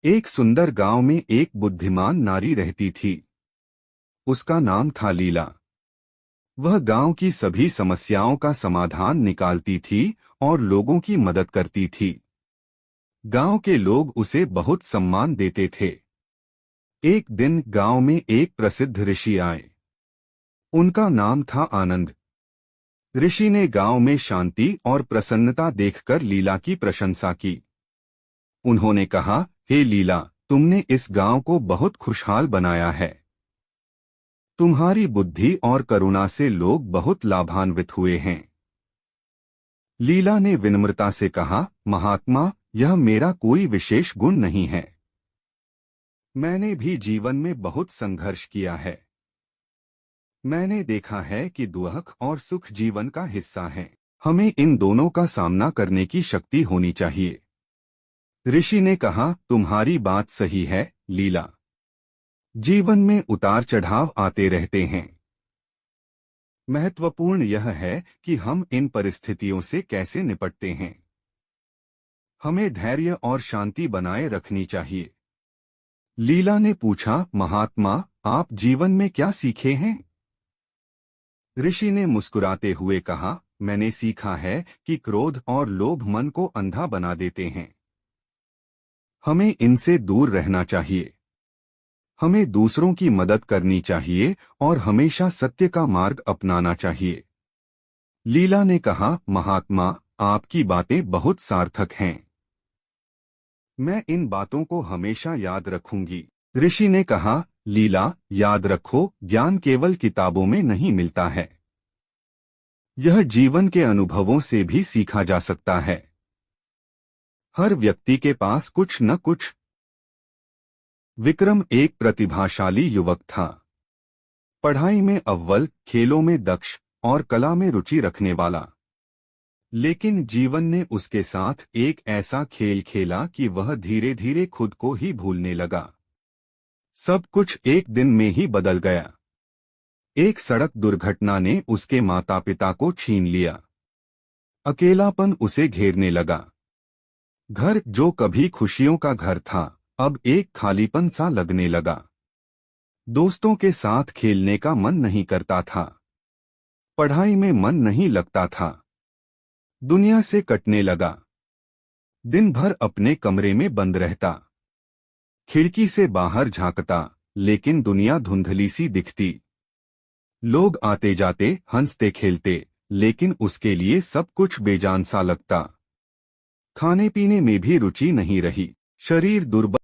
एक सुंदर गांव में एक बुद्धिमान नारी रहती थी। उसका नाम था लीला। वह गांव की सभी समस्याओं का समाधान निकालती थी और लोगों की मदद करती थी। गांव के लोग उसे बहुत सम्मान देते थे। एक दिन गांव में एक प्रसिद्ध ऋषि आए। उनका नाम था आनंद। ऋषि ने गांव में शांति और प्रसन्नता देखकर लीला की प्रशंसा की। उन्होंने कहा, हे लीला, तुमने इस गांव को बहुत खुशहाल बनाया है। तुम्हारी बुद्धि और करुणा से लोग बहुत लाभान्वित हुए हैं। लीला ने विनम्रता से कहा, महात्मा, यह मेरा कोई विशेष गुण नहीं है। मैंने भी जीवन में बहुत संघर्ष किया है। मैंने देखा है कि दुख और सुख जीवन का हिस्सा हैं। हमें इन दोनों का सामना करने की शक्ति होनी चाहिए। ऋषि ने कहा, तुम्हारी बात सही है, लीला। जीवन में उतार चढ़ाव आते रहते हैं। महत्वपूर्ण यह है कि हम इन परिस्थितियों से कैसे निपटते हैं। हमें धैर्य और शांति बनाए रखनी चाहिए। लीला ने पूछा, महात्मा, आप जीवन में क्या सीखे हैं? ऋषि ने मुस्कुराते हुए कहा, मैंने सीखा है कि क्रोध और लोभ मन को अंधा बना देते हैं। हमें इनसे दूर रहना चाहिए। हमें दूसरों की मदद करनी चाहिए और हमेशा सत्य का मार्ग अपनाना चाहिए। लीला ने कहा, महात्मा, आपकी बातें बहुत सार्थक हैं। मैं इन बातों को हमेशा याद रखूंगी। ऋषि ने कहा, लीला, याद रखो, ज्ञान केवल किताबों में नहीं मिलता है। यह जीवन के अनुभवों से भी सीखा जा सकता है। हर व्यक्ति के पास कुछ न कुछ। विक्रम एक प्रतिभाशाली युवक था। पढ़ाई में अव्वल, खेलों में दक्ष और कला में रुचि रखने वाला। लेकिन जीवन ने उसके साथ एक ऐसा खेल खेला कि वह धीरे धीरे खुद को ही भूलने लगा। सब कुछ एक दिन में ही बदल गया। एक सड़क दुर्घटना ने उसके माता पिता को छीन लिया। अकेलापन उसे घेरने लगा। घर जो कभी खुशियों का घर था, अब एक खालीपन सा लगने लगा। दोस्तों के साथ खेलने का मन नहीं करता था। पढ़ाई में मन नहीं लगता था। दुनिया से कटने लगा। दिन भर अपने कमरे में बंद रहता। खिड़की से बाहर झांकता, लेकिन दुनिया धुंधली सी दिखती। लोग आते जाते, हंसते खेलते, लेकिन उसके लिए सब कुछ बेजान सा लगता। खाने पीने में भी रुचि नहीं रही। शरीर दुर्बल